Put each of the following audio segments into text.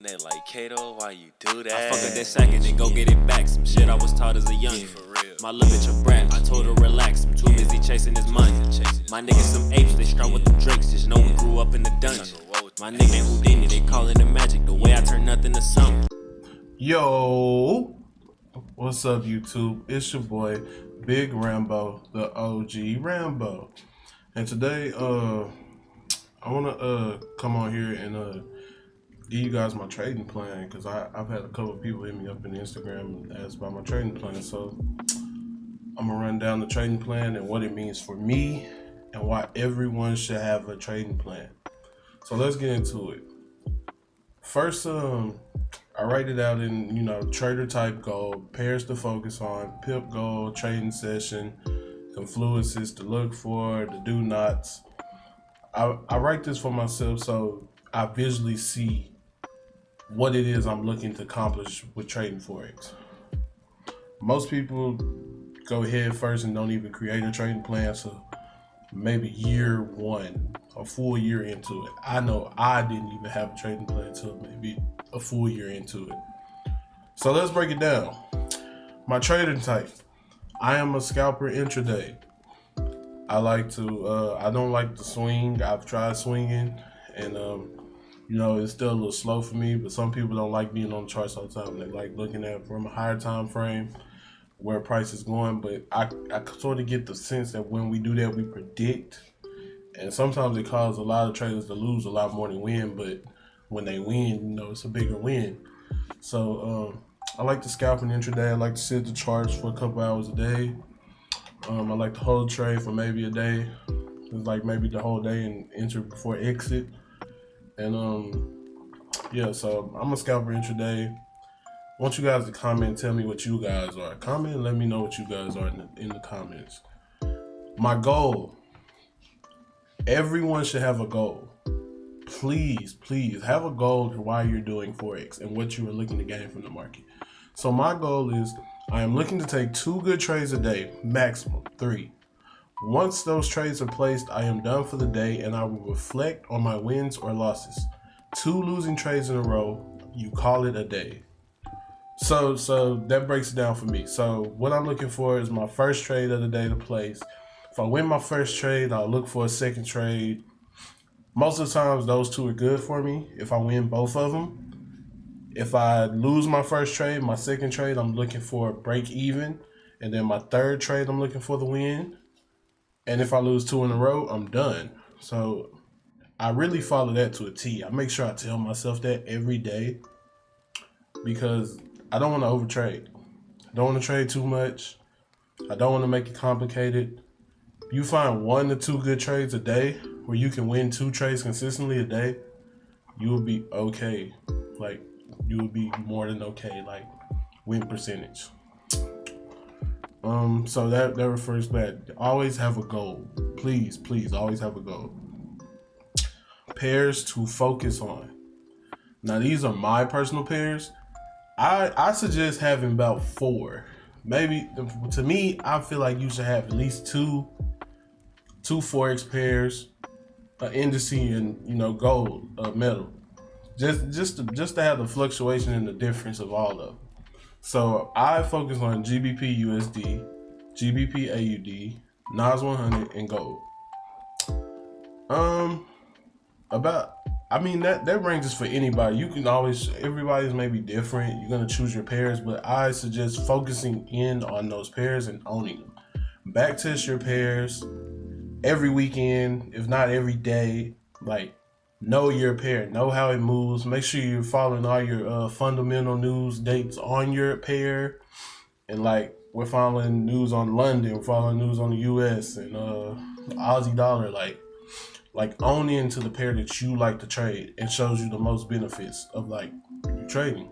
They like, Kato, why you do that? I fuck up that second and go get it back. Some shit I was taught as a young. For real. My little bitch a brat. I told her relax. I'm too busy chasing his money. My niggas some apes. They strung with them drakes. Just know we grew up in the dungeon. My nigga ain't Houdini. They callin' it magic. The way I turn nothing to something. Yo, what's up, YouTube? It's your boy, Big Rambo, the OG Rambo. And today, I wanna come on here and give you guys my trading plan, because I've had a couple of people hit me up in Instagram and ask about my trading plan. So I'm gonna run down the trading plan and what it means for me and why everyone should have a trading plan. So let's get into it. First, I write it out in, trader type goal, pairs to focus on, pip goal, trading session, confluences to look for, the do nots. I write this for myself so I visually see what it is I'm looking to accomplish with trading Forex. Most people go head first and don't even create a trading plan, so maybe year one, a full year into it. I know I didn't even have a trading plan until maybe a full year into it. So let's break it down. My trading type. I am a scalper intraday. I don't like to swing. I've tried swinging and it's still a little slow for me, but some people don't like being on the charts all the time. They like looking at from a higher time frame where price is going, but I sort of get the sense that when we do that, we predict, and sometimes it causes a lot of traders to lose a lot more than win, but when they win, it's a bigger win. So I like to scalp an intraday. I like to sit the charts for a couple hours a day. I like to hold trade for maybe a day. It's like maybe the whole day and enter before exit. And so I'm a scalper intraday. I want you guys to comment and tell me what you guys are. Comment and let me know what you guys are in the comments. My goal. Everyone should have a goal. Please have a goal to why you're doing Forex and what you are looking to gain from the market. So my goal is I am looking to take 2 good trades a day, maximum 3. Once those trades are placed, I am done for the day and I will reflect on my wins or losses. 2 losing trades in a row, you call it a day. So that breaks it down for me. So what I'm looking for is my first trade of the day to place. If I win my first trade, I'll look for a second trade. Most of the times those 2 are good for me if I win both of them. If I lose my first trade, my second trade, I'm looking for a break even. And then my third trade, I'm looking for the win. And if I lose 2 in a row, I'm done. So I really follow that to a T. I make sure I tell myself that every day because I don't want to overtrade. I don't want to trade too much. I don't want to make it complicated. You find 1 to 2 good trades a day where you can win 2 trades consistently a day, you will be okay. Like, you will be more than okay, like win percentage. So that refers back. Always have a goal. Please, always have a goal. Pairs to focus on. Now, these are my personal pairs. I suggest having about 4. Maybe, to me, I feel like you should have at least two Forex pairs, an indice, and gold, metal. Just to have the fluctuation and the difference of all of them. So I focus on GBP USD, GBP AUD, NAS 100, and gold. That ranges for anybody. You can everybody's maybe different. You're gonna choose your pairs, but I suggest focusing in on those pairs and owning them. Backtest your pairs every weekend, if not every day. Like, know your pair, know how it moves. Make sure you're following all your fundamental news dates on your pair. And like, we're following news on London, we're following news on the US and Aussie dollar. Like own into the pair that you like to trade and shows you the most benefits of like your trading.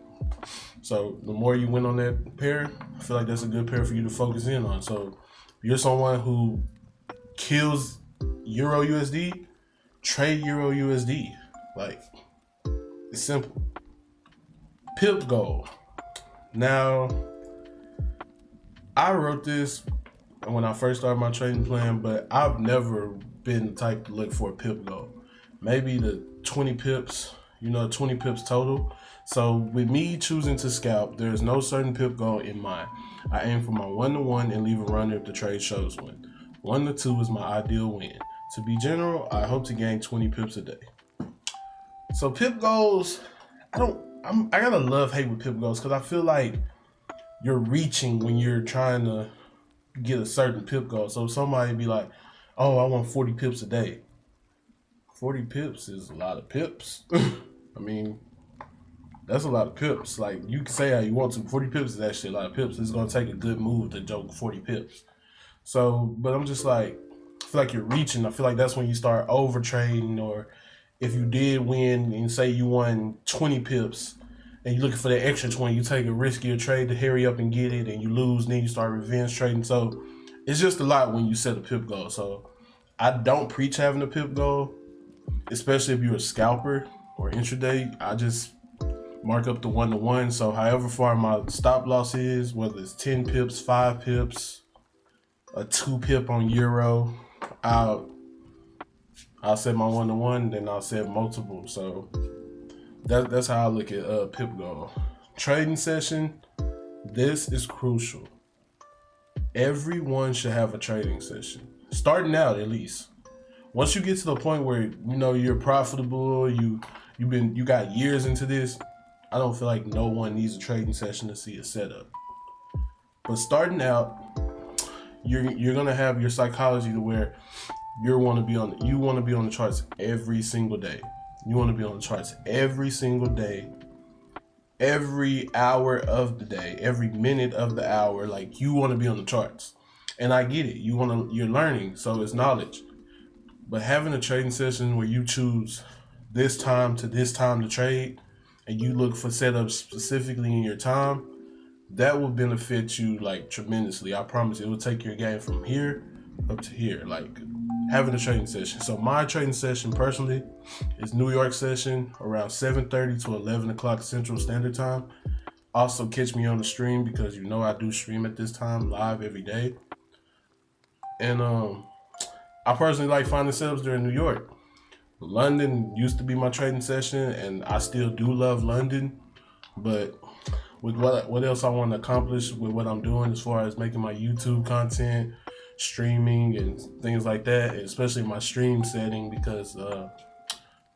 So the more you win on that pair, I feel like that's a good pair for you to focus in on. So if you're someone who kills Euro USD, trade Euro USD. Like, it's simple. Pip goal. Now, I wrote this when I first started my trading plan, but I've never been the type to look for a pip goal. Maybe the 20 pips, 20 pips total. So with me choosing to scalp, there is no certain pip goal in mind. I aim for my 1-to-1 and leave a runner if the trade shows one. 1-to-2 is my ideal win. To be general, I hope to gain 20 pips a day. So pip goals, I gotta love hate with pip goals because I feel like you're reaching when you're trying to get a certain pip goal. So somebody be like, oh, I want 40 pips a day. 40 pips is a lot of pips. I mean, that's a lot of pips. Like, you can say how you want to. 40 pips is actually a lot of pips. It's going to take a good move to joke 40 pips. So, but I'm just like, I feel like you're reaching. I feel like that's when you start over trading, or if you did win and say you won 20 pips and you're looking for the extra 20, you take a riskier trade to hurry up and get it, and you lose, then you start revenge trading. So it's just a lot when you set a pip goal. So I don't preach having a pip goal, especially if you're a scalper or intraday. I just mark up the 1-to-1. So however far my stop loss is, whether it's 10 pips, 5 pips, a 2 pip on Euro, I'll set my 1-to-1, then I'll set multiple. So that's how I look at pip goal. Trading session, this is crucial. Everyone should have a trading session, starting out at least. Once you get to the point where you know you're profitable, you got years into this, I don't feel like no one needs a trading session to see a setup. But starting out, you're gonna have your psychology to where you want to be on the charts every single day. You want to be on the charts every single day, every hour of the day, every minute of the hour. Like, you want to be on the charts, and I get it. You're learning, so it's knowledge. But having a trading session where you choose this time to trade, and you look for setups specifically in your time, that will benefit you like tremendously. I promise it will take your game from here up to here, like having a trading session. So my trading session personally is New York session around 7:30 to 11 o'clock Central Standard Time. Also catch me on the stream, because you know I do stream at this time live every day. And I personally like finding setups during New York. London used to be my trading session, and I still do love London, but with what else I want to accomplish with what I'm doing as far as making my YouTube content, streaming, and things like that, and especially my stream setting, because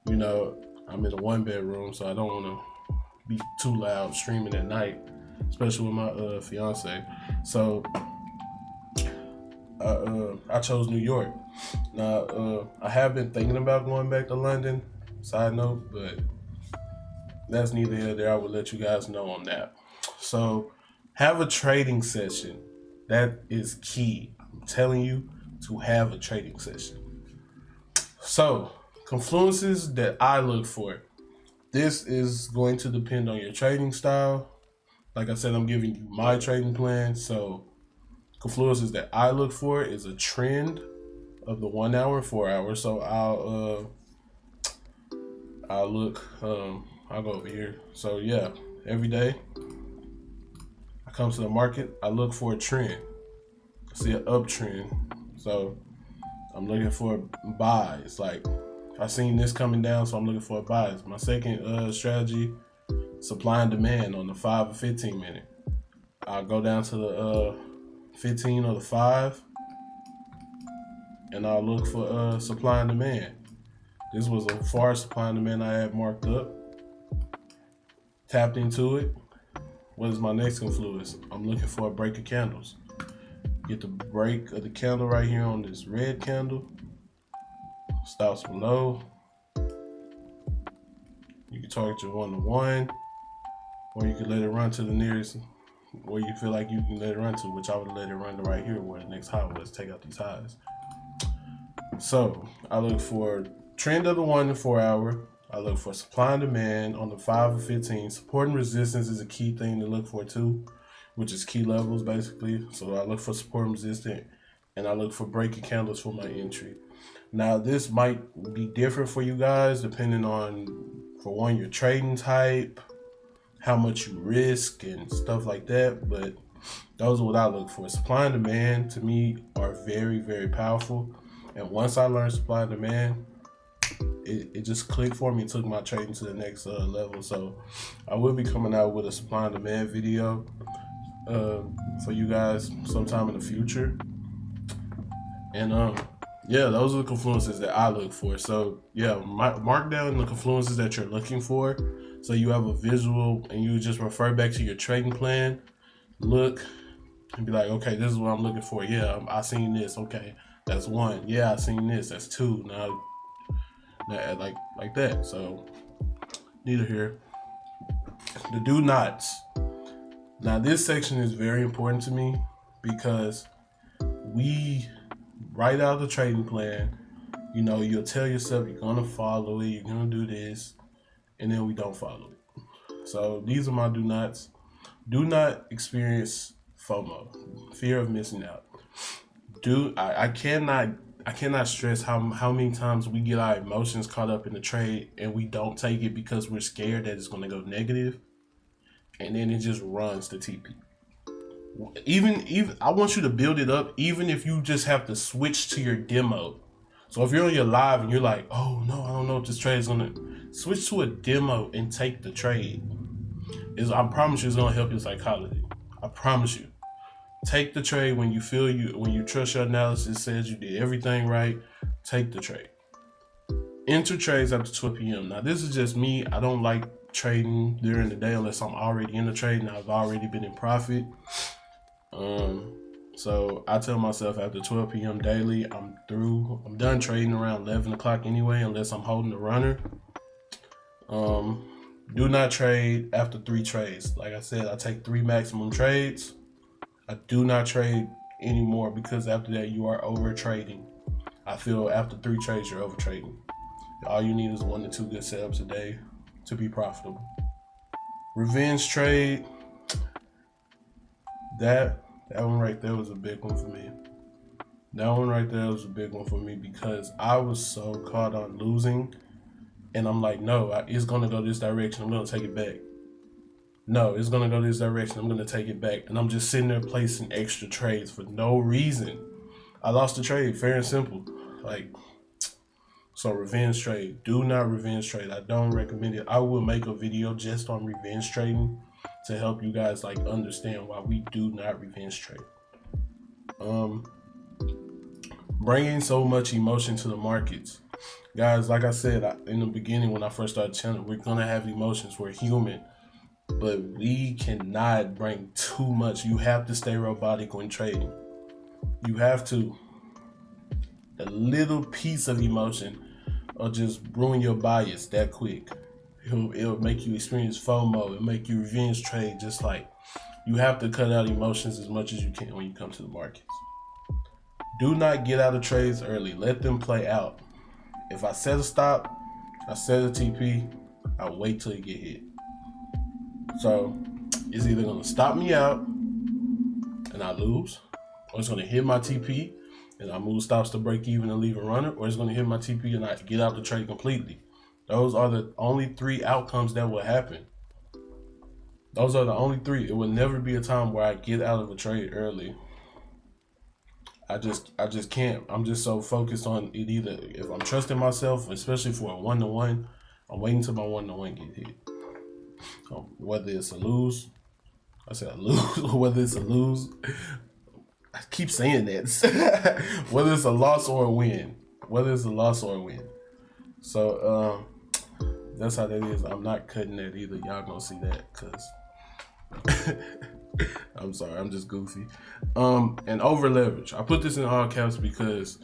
you know, I'm in a 1-bedroom, so I don't want to be too loud streaming at night, especially with my fiance. So I chose New York. Now I have been thinking about going back to London, side note, but that's neither here nor there. I will let you guys know on that. So have a trading session. That is key. I'm telling you to have a trading session. So confluences that I look for. This is going to depend on your trading style. Like I said, I'm giving you my trading plan. So confluences that I look for is a trend of the 1 hour and 4 hour. So I'll look, I'll go over here. So yeah, every day I come to the market, I look for a trend. I see an uptrend. So I'm looking for buys. Like, I seen this coming down, so I'm looking for buys. My second strategy, supply and demand on the 5 or 15 minute. I'll go down to the 15 or the 5, and I'll look for supply and demand. This was a far supply and demand I had marked up. Tapped into it. What is my next confluence? I'm looking for a break of candles. Get the break of the candle right here on this red candle. Stops below. You can target your 1-to-1, or you can let it run to the nearest where you feel like you can let it run to, which I would let it run to right here where the next high was. Take out these highs. So I look for trend of the 1 to 4 hour. I look for supply and demand on the 5 or 15. Support and resistance is a key thing to look for too, which is key levels basically. So I look for support and resistance, and I look for breaking candles for my entry. Now this might be different for you guys depending on, for one, your trading type, how much you risk and stuff like that, but those are what I look for. Supply and demand to me are very, very powerful. And once I learn supply and demand, it just clicked for me and took my trading to the next level. So I will be coming out with a supply and demand video for you guys sometime in the future. And yeah, those are the confluences that I look for. So yeah, mark down the confluences that you're looking for, so you have a visual and you just refer back to your trading plan. Look and be like, okay, this is what I'm looking for. Yeah, I seen this. Okay, that's one. Yeah, I seen this. That's two. Now, like that. So neither here. The do nots. Now this section is very important to me because we write out the trading plan. You know, you'll tell yourself you're gonna follow it, you're gonna do this, and then we don't follow it. So these are my do nots. Do not experience FOMO, fear of missing out. I cannot stress how many times we get our emotions caught up in the trade and we don't take it because we're scared that it's gonna go negative, and then it just runs to TP. Even I want you to build it up, even if you just have to switch to your demo. So if you're on your live and you're like, oh no, I don't know if this trade is gonna, switch to a demo and take the trade. I promise you it's gonna help your psychology. I promise you. Take the trade when you trust your analysis says you did everything right. Take the trade. Enter trades after 12 p.m. Now this is just me. I don't like trading during the day unless I'm already in the trade and I've already been in profit. So I tell myself after 12 p.m. daily, I'm through. I'm done trading around 11 o'clock anyway, unless I'm holding the runner. Do not trade after 3 trades. Like I said, I take 3 maximum trades. I do not trade anymore because after that you are over trading. I feel after 3 trades you're over trading. All you need is 1 to 2 good setups a day to be profitable. Revenge trade. That one right there was a big one for me. That one right there was a big one for me because I was so caught on losing, and I'm like, no, it's gonna go this direction. I'm gonna take it back. No, it's gonna go this direction. I'm gonna take it back, and I'm just sitting there placing extra trades for no reason. I lost the trade, fair and simple. So revenge trade. Do not revenge trade. I don't recommend it. I will make a video just on revenge trading to help you guys understand why we do not revenge trade. Bringing so much emotion to the markets. Guys, like I said in the beginning when I first started the channel, we're gonna have emotions. We're human, but we cannot bring too much. You have to stay robotic when trading. You have to. A little piece of emotion or just ruin your bias that quick. It'll make you experience FOMO. It'll make you revenge trade. Just you have to cut out emotions as much as you can when you come to the markets. Do not get out of trades early. Let them play out. If I set a stop, I set a TP, I wait till it get hit. So it's either gonna stop me out and I lose, or it's gonna hit my TP and I move stops to break even and leave a runner, or it's gonna hit my TP and I get out the trade completely. Those are the only 3 outcomes that will happen. Those are the only 3. It will never be a time where I get out of a trade early. I just can't. I'm just so focused on it. Either if I'm trusting myself, especially for a 1-to-1, I'm waiting till my 1-to-1 get hit. Whether it's a lose, whether it's a lose, I keep saying that. Whether it's a loss or a win. So that's how that is. I'm not cutting that either. Y'all gonna see that because I'm sorry, I'm just goofy. And over leverage. I put this in all caps because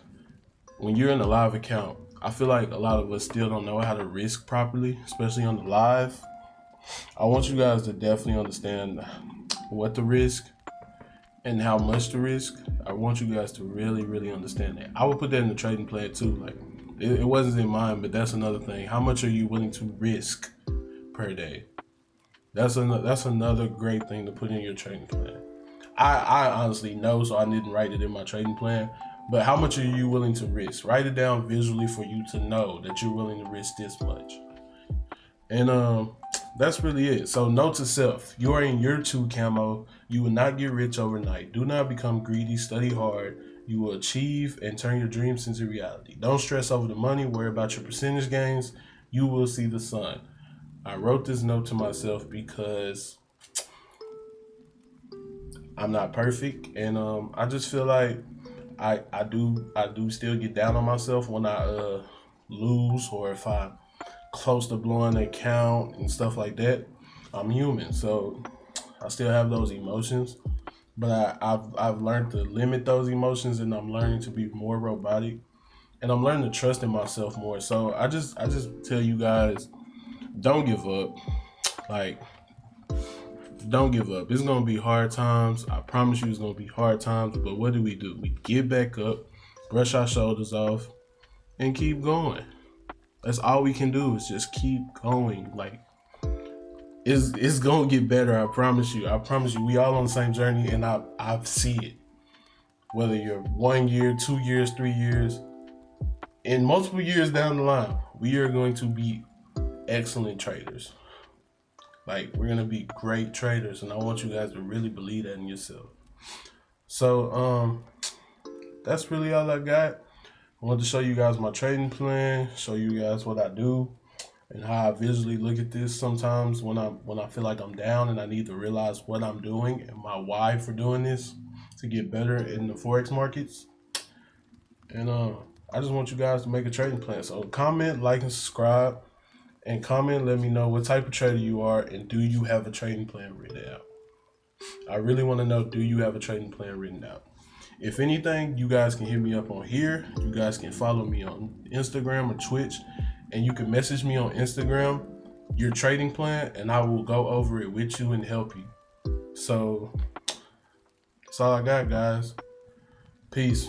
when you're in a live account, I feel like a lot of us still don't know how to risk properly, especially on the live. I want you guys to definitely understand what to risk and how much to risk. I want you guys to really, really understand that. I would put that in the trading plan too. It wasn't in mine, but that's another thing. How much are you willing to risk per day? That's another great thing to put in your trading plan. I honestly know, so I didn't write it in my trading plan. But how much are you willing to risk? Write it down visually for you to know that you're willing to risk this much. And that's really it. So note to self, you are in year 2 camo. You will not get rich overnight. Do not become greedy. Study hard you will achieve and turn your dreams into reality. Don't stress over the money, worry about your percentage gains. You will see the sun. I wrote this note to myself because I'm not perfect, and I just feel like I do still get down on myself when I lose, or if I close to blowing an account and stuff like that. I'm human, so I still have those emotions, but I've learned to limit those emotions, and I'm learning to be more robotic, and I'm learning to trust in myself more. So I just tell you guys, don't give up. Like, don't give up. It's gonna be hard times. I promise you, it's gonna be hard times. But what do? We get back up, brush our shoulders off, and keep going. That's all we can do, is just keep going. Like, it's gonna get better. I promise you. I promise you. We all on the same journey, and I see it. Whether you're 1 year, 2 years, 3 years, in multiple years down the line, we are going to be excellent traders. Like, we're gonna be great traders, and I want you guys to really believe that in yourself. So that's really all I got. I wanted to show you guys my trading plan, show you guys what I do, and how I visually look at this sometimes when I feel like I'm down and I need to realize what I'm doing and my why for doing this to get better in the Forex markets. And I just want you guys to make a trading plan. So comment, like, and subscribe. And comment, let me know what type of trader you are, and do you have a trading plan written out? I really want to know, do you have a trading plan written out? If anything, you guys can hit me up on here. You guys can follow me on Instagram or Twitch, and you can message me on Instagram your trading plan, and I will go over it with you and help you. So that's all I got, guys. Peace.